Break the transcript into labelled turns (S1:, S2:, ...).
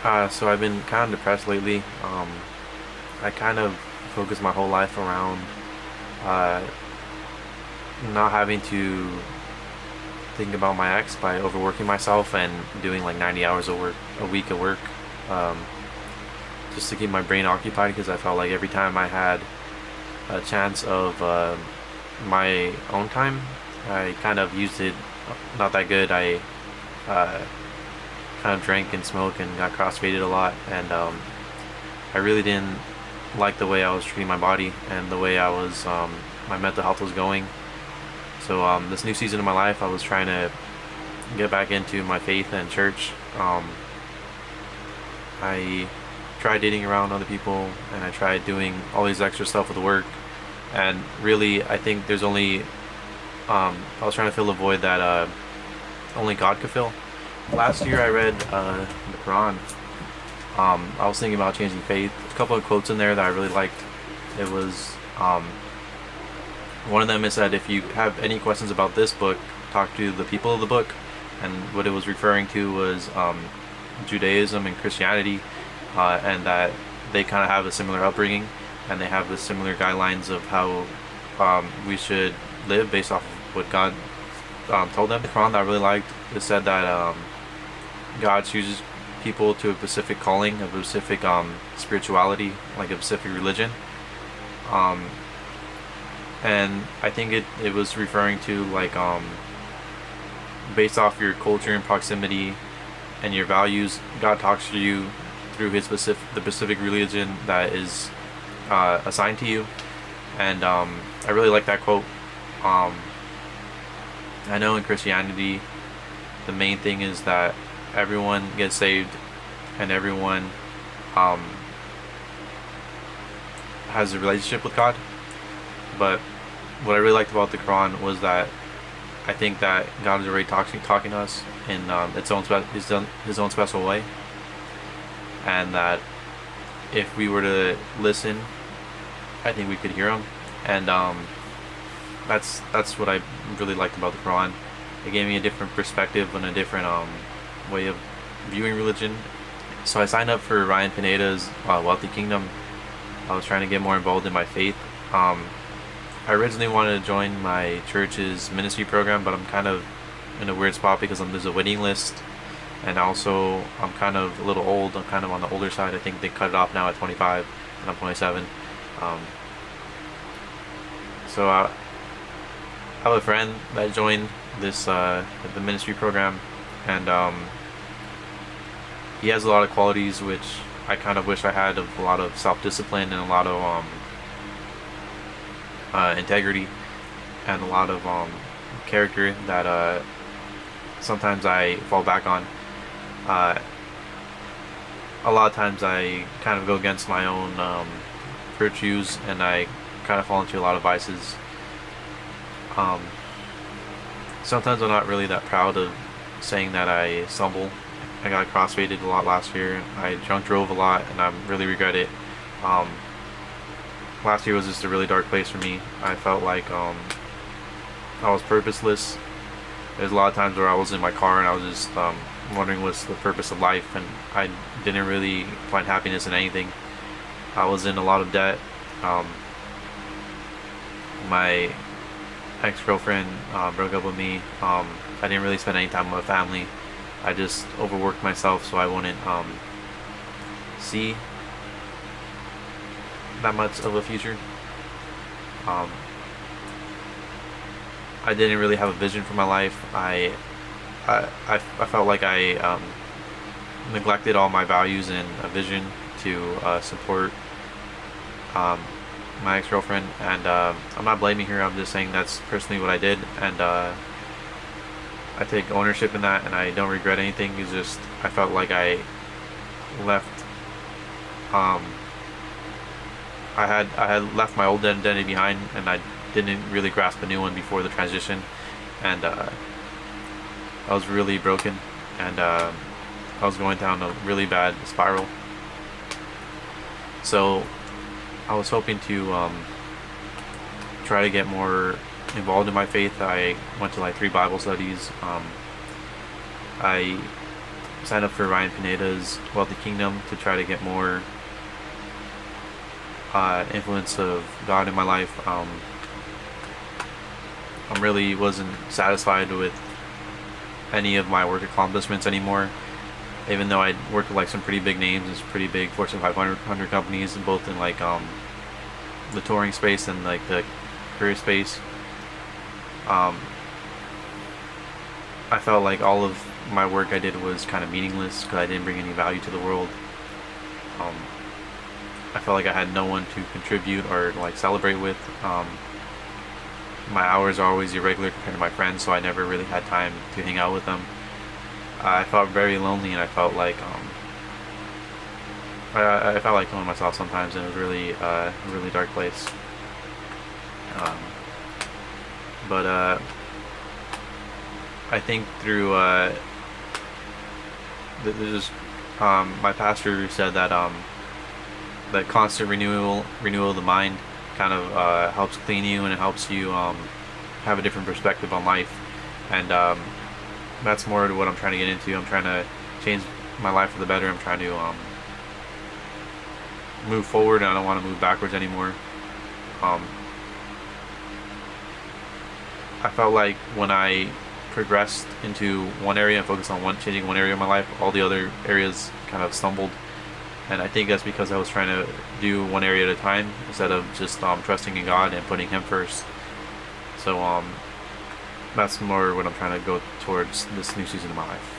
S1: So I've been kind of depressed lately. I kind of focus my whole life around uh, not having to think about my ex by overworking myself and doing like 90 hours of work a week of work, um, just to keep my brain occupied because I felt like every time I had a chance of my own time, I kind of used it not that good. I uh, kind of drank and smoked and got crossfaded a lot, and I really didn't like the way I was treating my body and the way my mental health was going. So this new season of my life, I was trying to get back into my faith and church. I tried dating around other people, and I tried doing all these extra stuff with work. And really, I think there's only I was trying to fill a void that only God could fill. Last year, I read the Quran. I was thinking about changing faith. A couple of quotes in there that I really liked. It was one of them is that if you have any questions about this book, talk to the people of the book. And what it was referring to was Judaism and Christianity, and that they kind of have a similar upbringing, and they have the similar guidelines of how we should live based off of what God told them. The Quran that I really liked, it said that God chooses people to a specific calling, a specific spirituality, like a specific religion. Um, and I think it was referring to like based off your culture and proximity and your values, God talks to you through the specific religion that is assigned to you. And I really like that quote. Um, I know in Christianity, the main thing is that everyone gets saved and everyone um, has a relationship with God. But what I really liked about the Quran was that I think that God is already talking to us in his own special way, and that if we were to listen, I think we could hear him. And that's what I really liked about the Quran. It gave me a different perspective and a different way of viewing religion. So I signed up for Ryan Pineda's Wealthy Kingdom. I was trying to get more involved in my faith. I originally wanted to join my church's ministry program, but I'm kind of in a weird spot because there's a waiting list, and also I'm kind of a little old. I'm kind of on the older side. I think they cut it off now at 25, and I'm 27. Um, so I have a friend that joined the ministry program, and he has a lot of qualities which I kind of wish I had, of a lot of self-discipline and a lot of integrity and a lot of character that sometimes I fall back on. Uh, a lot of times I kind of go against my own virtues, and I kind of fall into a lot of vices. Um, Sometimes I'm not really that proud of saying that I stumble. I got crossfaded a lot last year. I drunk drove a lot, and I really regret it. Um, Last year was just a really dark place for me. I felt like I was purposeless. There's a lot of times where I was in my car and I was just wondering what's the purpose of life, and I didn't really find happiness in anything. I was in a lot of debt. My ex-girlfriend broke up with me. I didn't really spend any time with my family. I just overworked myself so I wouldn't see that much of a future. Um, I didn't really have a vision for my life. I felt like I neglected all my values and a vision to support um, my ex-girlfriend, and I'm not blaming her. I'm just saying that's personally what I did, and I take ownership in that, and I don't regret anything. It's just I felt like I left. I had left my old identity behind, and I didn't really grasp a new one before the transition, and I was really broken, and I was going down a really bad spiral. So I was hoping to try to get more involved in my faith. I went to like 3 Bible studies. I signed up for Ryan Pineda's Wealthy Kingdom to try to get more influence of God in my life. I really wasn't satisfied with any of my work accomplishments anymore. Even though I worked with like some pretty big names and some pretty big Fortune 500 companies, both in like the touring space and like the career space, um, I felt like all of my work I did was kind of meaningless because I didn't bring any value to the world. Um, I felt like I had no one to contribute or like celebrate with. My hours are always irregular compared to my friends, so I never really had time to hang out with them. I felt very lonely, and I felt like I felt like killing myself sometimes, and it was really a really dark place. Um, but I think through there's my pastor said that that constant renewal of the mind kind of helps clean you, and it helps you have a different perspective on life. And that's more what I'm trying to get into. I'm trying to change my life for the better. I'm trying to move forward, and I don't want to move backwards anymore. Um, I felt like when I progressed into one area and focused on changing one area of my life, all the other areas kind of stumbled. And I think that's because I was trying to do one area at a time instead of just trusting in God and putting Him first. So that's more what I'm trying to go towards this new season of my life.